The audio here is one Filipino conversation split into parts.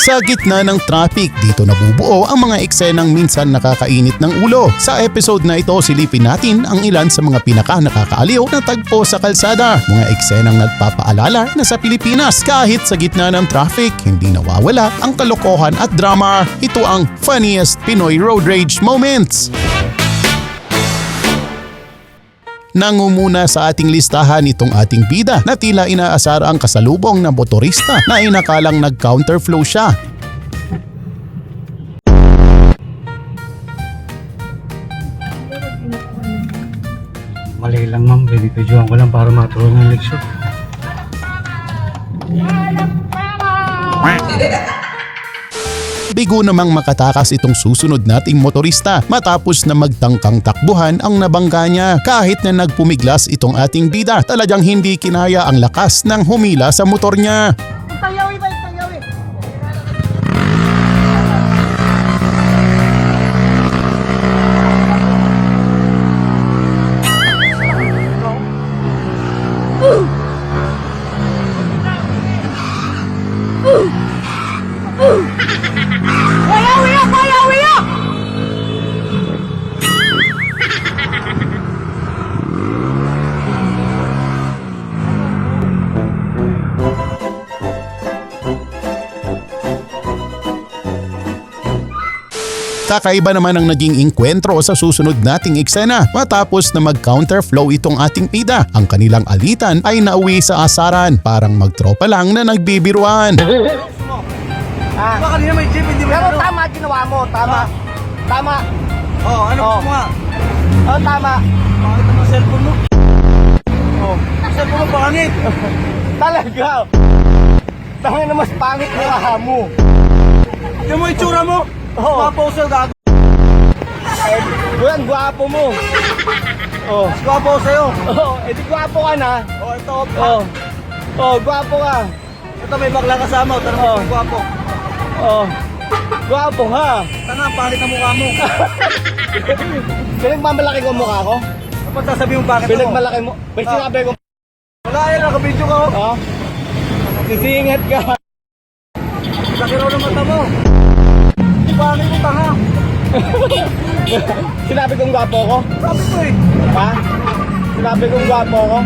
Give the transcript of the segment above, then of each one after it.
Sa gitna ng traffic, dito nabubuo ang mga eksenang minsan nakakainit ng ulo. Sa episode na ito, silipin natin ang ilan sa mga pinaka-nakakaaliw na tagpo sa kalsada. Mga eksenang nagpapaalala na sa Pilipinas, kahit sa gitna ng traffic, hindi nawawala ang kalokohan at drama. Ito ang funniest Pinoy road rage moments. Nangunguna sa ating listahan itong ating bida na tila inaasar ang kasalubong na motorista na inakalang nag-counterflow siya. Mali lang ma'am, binibidyoan ko lang para maturuan ng leksyon. Bigo namang makatakas itong susunod nating motorista matapos na magtangkang takbuhan ang nabangga niya. Kahit na nagpumiglas itong ating bida, talagang hindi kinaya ang lakas ng humila sa motor niya. Kakaiba naman ang naging inkwentro sa susunod nating eksena. Matapos na mag-counterflow itong ating bida, ang kanilang alitan ay nauwi sa asaran. Parang magtropa lang na nagbibiruan. Baka kanina may jeep, hindi mo Pero tama ginawa mo, tama. Tama. Ano gusto mo nga? Oh, tama. Bakit ang cellphone mo? Cellphone mo pangit. Talaga. Tangin na mas pangit na mo. Hindi mo itsura mo. Oo. Mga poser gago. Buyan, gwapo mo. Oh. Gwapo sa'yo. Oh, edi gwapo ka na. Ito. Oh. Oh, gwapo ka. Ito may bakla kasama. Tanong mo kung gwapo. Oh. Gwapo ha. Tanga, pangit ang mukha mo. Pinagmamalaki ko ang mukha ko. Dapat sasabihin mo bakit ako. Pinagmalaki mo. May sinabi ko. Wala yan, nakabidyo ka. Oh. Sisingit ka. Laki raw ng mata mo. Pangit mo, tanga. Sinabi kong gwapo ko? Sabi ko eh. Ha? Sinabi kong gwapo ko?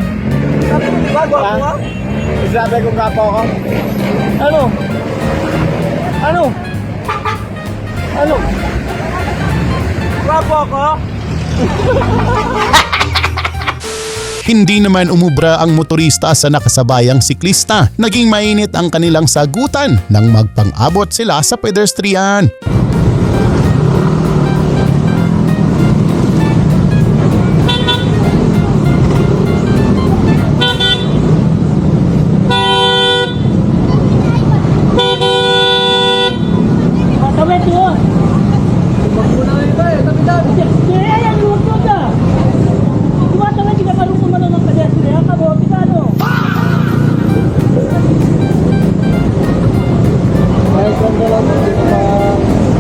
Sabi mo, diba? Gwapo Ha? ka? Sinabi kong gwapo ko? Ano? Ano? Ano? Gwapo ako? Hindi naman umubra ang motorista sa nakasabayang siklista. Naging mainit ang kanilang sagutan nang magpang-abot sila sa pedestrian.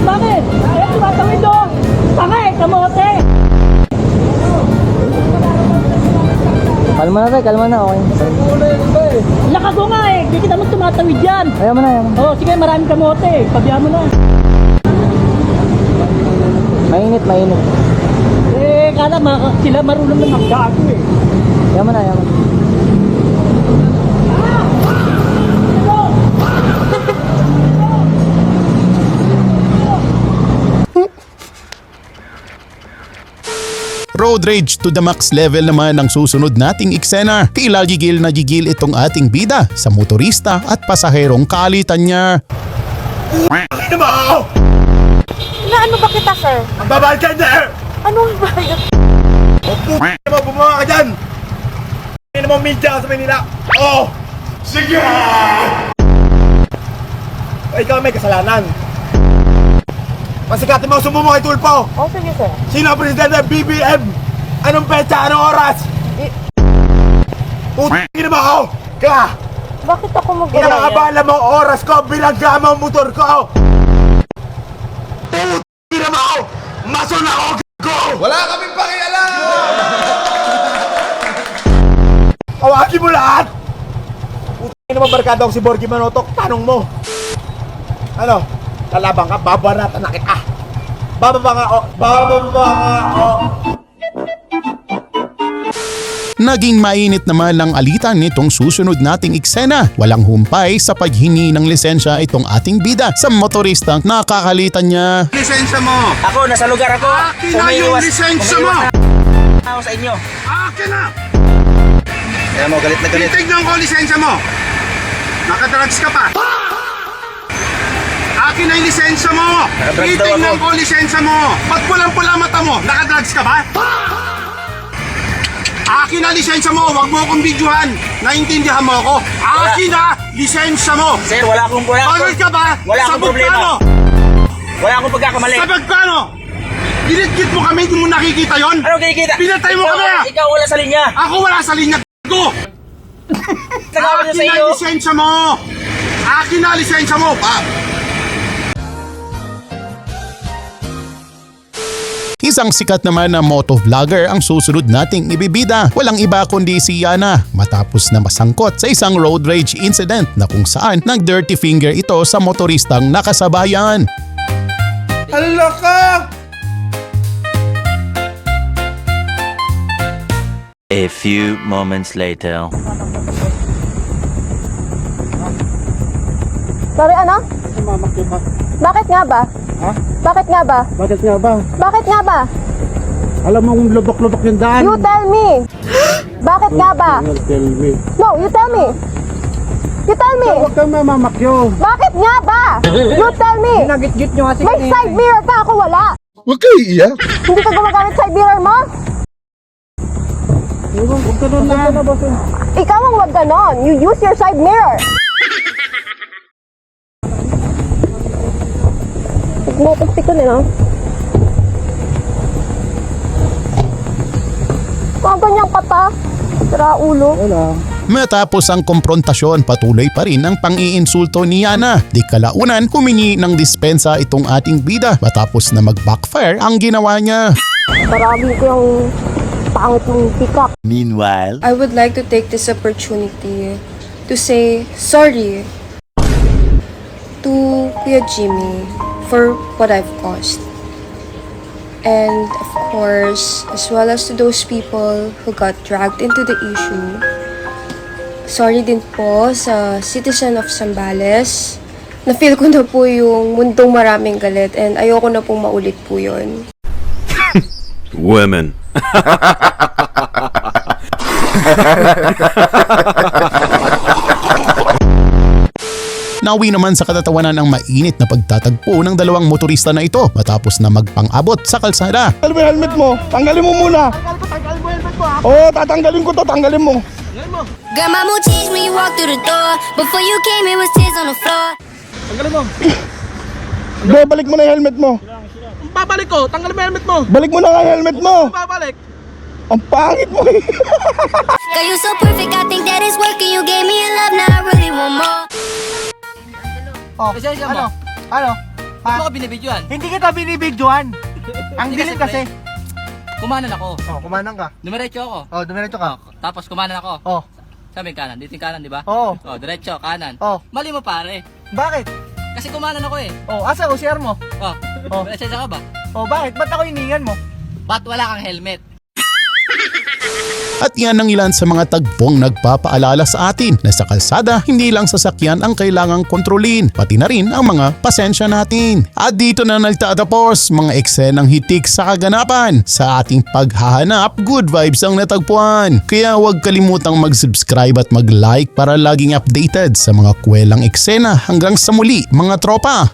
Bakit? Ayaw tumatawid doon! Tanga eh, kamote! Kalma na tayo, kalma na, okay. Lakas ko nga eh, di kita mo tumatawid yan! Ayaw mo na, ayaw mo. Oh, sige, maraming kamote eh, pabihan mo na. Mainit, mainit. Eh, kala sila marunong na maggago eh. Ayaw mo na, ayaw mo. Road rage to the max level naman ang susunod nating eksena. Tila gigil na gigil itong ating bida sa motorista at pasaherong kaalitan niya. Ano mo? Ano ba kita, sir? Ang babal ka na! Anong bayad? Ano mo, bumama ka dyan! Ano mo, media sa Manila? Oh! Sige! Ikaw may kasalanan. Pasikatin mo, sumo mo kay Tulpo! Oh, sige, sir. Sino ang presidente ng BBM? Anong petsa? Anong oras? Putin mo ako! Ka! Bakit ako mag-alaya? Pinakabala mo oras ko, binagga mo ang motor ko! Putin mo ako! Mason ako! Go! Wala kaming pakialam! Awagin mo lahat! Putin mo barkada ako si Borgie Manotok, tanong mo! Ano? Kalaban ka? Babaratan na kita. Bababa nga ako. Bababa nga ako. Naging mainit naman ang alitan nitong susunod nating eksena. Walang humpay sa paghingi ng lisensya itong ating bida sa motoristang nakakalitan niya. Lisensya mo! Ako, nasa lugar ako. Akin na yung lisensya mo! Ako sa inyo. Akin na! Kaya mo, galit na galit. Titignan ko lisensya mo! Nakadrugs ka pa! Akin na yung lisensya mo! Nakadrugs daw Titignan ako. ko lisensya mo! Ba't pulang-pula mata mo? Nakadrugs ka ba? Akin na lisensya mo! Huwag mo akong videohan! Naintindihan mo ako! Akin na lisensya mo! Sir, wala akong Pagod ka ba? Wala akong Sabog problema. ka, no? Wala akong pagkakamali. Sabag ka, no? Dinitgit mo kami, hindi mo nakikita yon? Ano kinikita? Pinatay mo kami, ah! Ikaw wala sa linya. Ako wala sa linya ko! Nagawa niya Akin sa na iyo. lisensya mo! Akin na lisensya mo! Isang sikat naman na motovlogger ang susunod nating ibibida. Walang iba kundi si Yana. Matapos na masangkot sa isang road rage incident na kung saan nag-dirty finger ito sa motoristang nakasabayan. Hala ka! A few moments later. Sorry, ano? Bakit nga ba? Ha? Bakit nga ba? Bakit nga ba? Bakit nga ba? Alam mo kung lubok-lubok yung daan. You tell me! Bakit nga ba? Tell me. No, you tell me! You tell me! Huwag kang mamamakyo. Bakit nga ba? You tell me! Nagit-git nyo kasi May side mirror ka, ako wala! Huwag kayo iiyak. Hindi ka gumagamit side mirror mo? Huwag ka doon na. Ikaw ang wag ganon. You use your side mirror. Huwag mo akong pikon eh, no? Mga ganyang kata. Sira ulo. Matapos ang komprontasyon, patuloy pa rin ang pang-iinsulto ni Yana. Di kalaunan, humingi ng dispensa itong ating bida matapos na mag-backfire ang ginawa niya. Marami ko yung pangit mong tikak. Meanwhile, I would like to take this opportunity to say sorry to Kuya Jimmy for what I've caused. And of course, as well as to those people who got dragged into the issue. Sorry din po sa citizen of Zambales. Na-feel ko na po yung mundong maraming galit and ayoko na pong maulit po yun. women. Nauwi naman sa katatawanan ang mainit na pagtatagpo ng dalawang motorista na ito matapos na magpang-abot sa kalsada. Tanggalin mo yung helmet mo. Tanggalin mo muna. Tanggalin mo helmet mo, ha? Oo, tatanggalin ko to. Tanggalin mo. Girl, my mood changed when you walked through the door. Before you came, it was tears on the floor. Bro, balik mo na yung helmet mo. Babalik ko. Tanggalin mo helmet mo. Balik mo na nga yung helmet mo. Babalik. Ang pangit mo eh. Girl, you so perfect, I think that it's working. You gave me a love, now I really want more. Oh, ano? Ano? Ba't mo ka binibidyoan? Hindi kita binibidyoan. Ang dilim kasi. Kumanan ako. Oh, kumanang ka. Dumiretso ako. Oh, dumiretso ka. Tapos kumanan ako. Oh, Sabi yung kanan. Dito yung kanan, di ba? Oo. Oh, diretso, kanan. Oh. Mali mo pare. Bakit? Kasi kumanan ako eh. Oh, asa ko share mo? Oh, Oh. lisensya ka ba? Oh, bakit? Ba't ako hiningan mo? Ba't wala kang helmet? At yan ang ilan sa mga tagpong nagpapaalala sa atin na sa kalsada hindi lang sasakyan ang kailangang kontrolin, pati na rin ang mga pasensya natin. At dito na nagtatapos mga eksenang hitik sa kaganapan. Sa ating paghahanap, good vibes ang natagpuan. Kaya huwag kalimutang mag-subscribe at mag-like para laging updated sa mga kwelang eksena. Hanggang sa muli mga tropa!